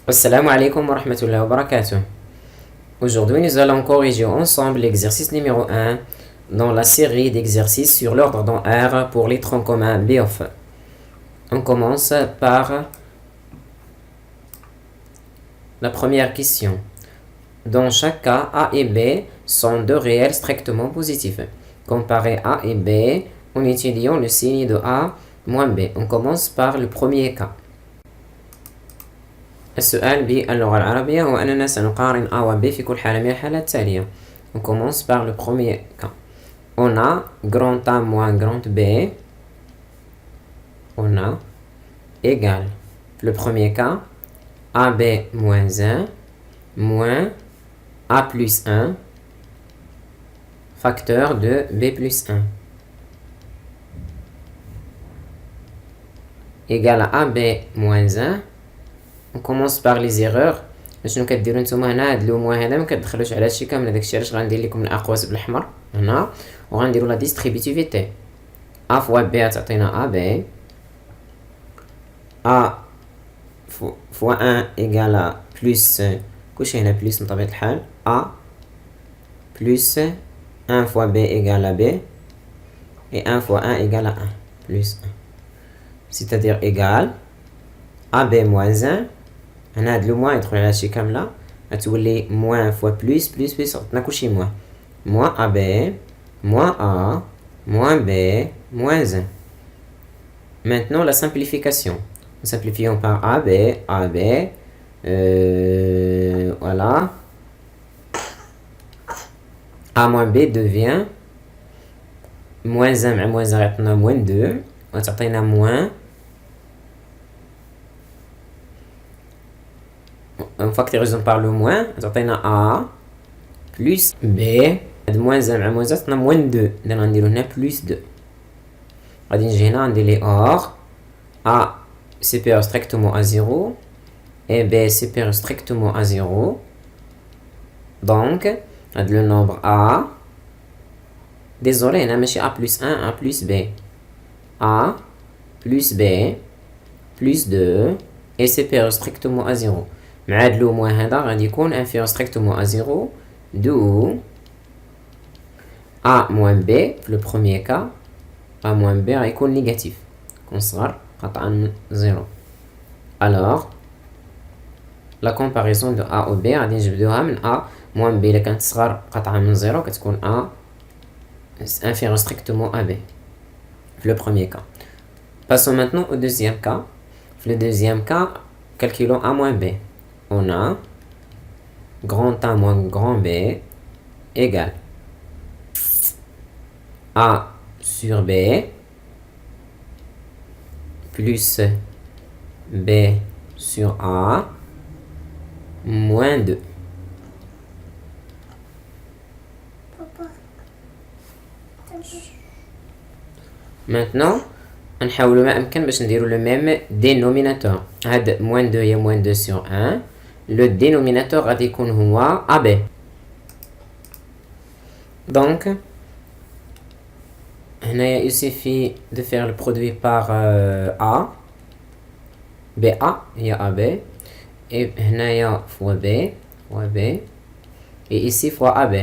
Assalamu alaikum wa rahmatullahi wa barakatuh. Aujourd'hui, nous allons corriger ensemble l'exercice numéro 1 dans la série d'exercices sur l'ordre dans R pour les troncs communs B of. On commence par la première question. Dans chaque cas, A et B sont deux réels strictement positifs. Comparez A et B en étudiant le signe de A moins B. On commence par le premier cas. السؤال باللغة العربية هو أننا سنقارن A و B في كل حالة من الحالات التالية. On commence par le premier cas. On a grand A moins grand B. On a égal. Le premier cas, AB moins 1 moins A plus 1 facteur de B plus 1 égal à AB moins 1. On commence par les erreurs. شنو كديروا نتوما هنا هاد لو موان هذا ما كتدخلوش على هادشي كامل، داكشي علاش غندير لكم الاقواس بالاحمر هنا وغنديروا لا ديستريبيتيفيتي. ا فوا بي تعطينا ا بي، ا فوا 1 ايكال بلس كلشي هنا بلس من طبيعة الحال، ا بلس 1 فوا بي ايكال بي et 1 fois 1 égale à 1 plus 1 c'est-à-dire égal AB moins 1. هنا هاد لو موان يدخل على هادشي كاملة غتولي موان فوا بلس بلس بلس عطنا كلشي موان موان أ بي موان أ موان بي موان 1. Maintenant la simplification. Nous simplifions par AB, AB, voilà. A moins B devient moins 1 مع moins 1 غيعطينا moins 2 وتعطينا moins. On factorise par le moins, تعطينا A plus B. هاد moins 1 مع moins 1 عطينا moins 2، إذا غنديرو هنا plus 2. غادي نجي هنا ندير لي or A supérieur strictement à 0 et B supérieur strictement à 0. Donc هاد le nombre A، désolé هنا ماشي A plus 1 A plus B، A plus B plus 2 et supérieur strictement à 0. مع هاد لو موان هذا غادي يكون inférieur strictement à 0 d'où A moins B في le premier cas A moins B غيكون négatif كونصغر قطعا 0. alors la comparaison de A و B غادي نجبدوها من A moins B إلا كانت صغر قطعا من 0 كتكون A inférieur strictement à B في le premier cas. Passons maintenant au deuxième cas. في le deuxième cas, calculons A moins B. On a grand A moins grand B égale A sur B plus B sur A moins 2. Maintenant نحاولوا ما امكن باش نديروا le même dénominateur. هاد moins 2 هي moins 2 sur 1. Le dénominateur غادي يكون هو AB. Donc هنايا il suffit de faire le produit par A BA هي AB et هنايا fois B fois B et ici fois AB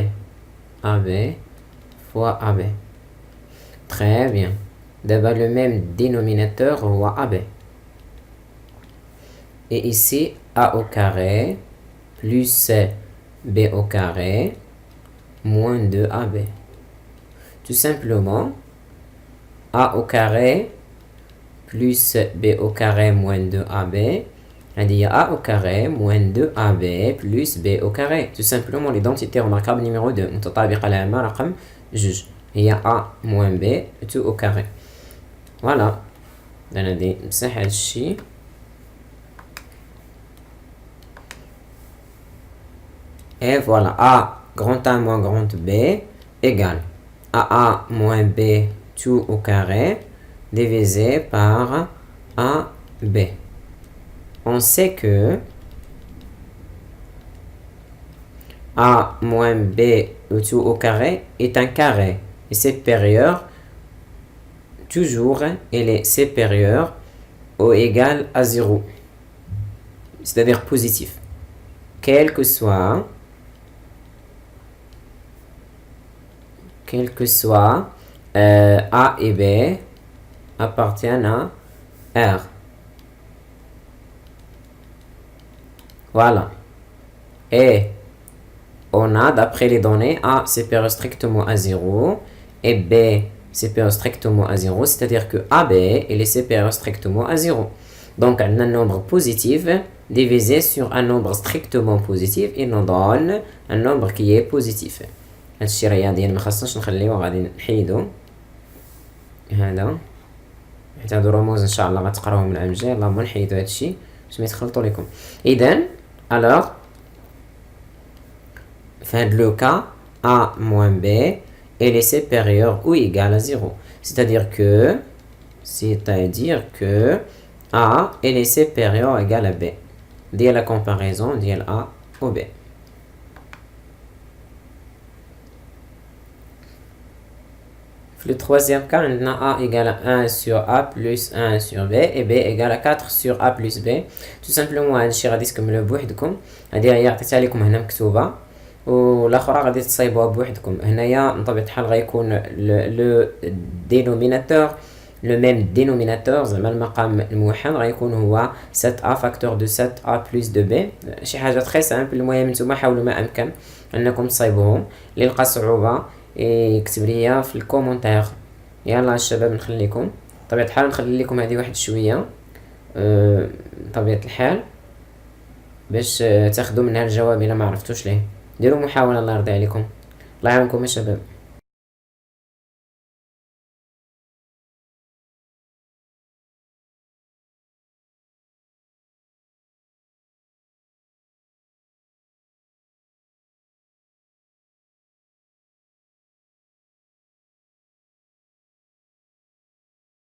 AB fois AB. Très bien. D'abord le même dénominateur هو AB. Et ici A au carré plus B au carré moins 2AB. Tout simplement A au carré plus B au carré moins 2AB. Il y a A au carré moins 2AB plus B au carré. Tout simplement l'identité remarquable numéro 2. متطابقة العامة رقم 2 هي A moins B tout au carré. Voilà. غادي نمسح هاد الشي. Et voilà, A grand A moins grand B égale AA moins B tout au carré divisé par AB. On sait que A moins B tout au carré est un carré et supérieur, toujours il est supérieur ou égal à 0. c'est-à-dire positif. Quel que soit A et B appartiennent à R. Voilà. Et on a, d'après les données, A supérieur strictement à 0 et B supérieur strictement à 0, c'est-à-dire que AB est supérieur strictement à 0. Donc, on a un nombre positif divisé sur un nombre strictement positif et nous donne un nombre qui est positif. هادشي رياضيا ما خاصناش نخليوه غادي نحيدو هذا حيت هادو رموز ان شاء الله غتقراوهم العام الجاي. اللهم نحيدو هادشي باش ما يتخلطوا لكم. اذا alors fin de le cas A moins B est supérieur ou égal à 0. C'est-à-dire que A est supérieur ou égal à B. Dès la comparaison de A au B. Le troisième cas, on a A égale à 1 sur A plus 1 sur B et B égale à 4 sur A plus B. Tout simplement, هادشي غادي تكملوه بوحدكم. هادي هي عطيتها لكم هنا مكتوبة والاخرى غادي تصايبوها بوحدكم. هنايا بطبيعة الحال غيكون لو دينوميناتور لو ميم دينوميناتور زعما المقام الموحد غيكون هو 7A فاكتور دو 7A plus 2B. شي حاجة تري سامبل. المهم نتوما حاولوا ما امكن انكم تصايبوهم. اللي لقى صعوبة يكتب ليا في الكومونتير. يلا الشباب نخليكم طبيعة الحال نخلي لكم هذه واحد شويه طبيعة الحال باش تاخذوا منها الجواب الا ما عرفتوش ليه. ديروا محاولة الله يرضي عليكم. الله يعاونكم يا شباب.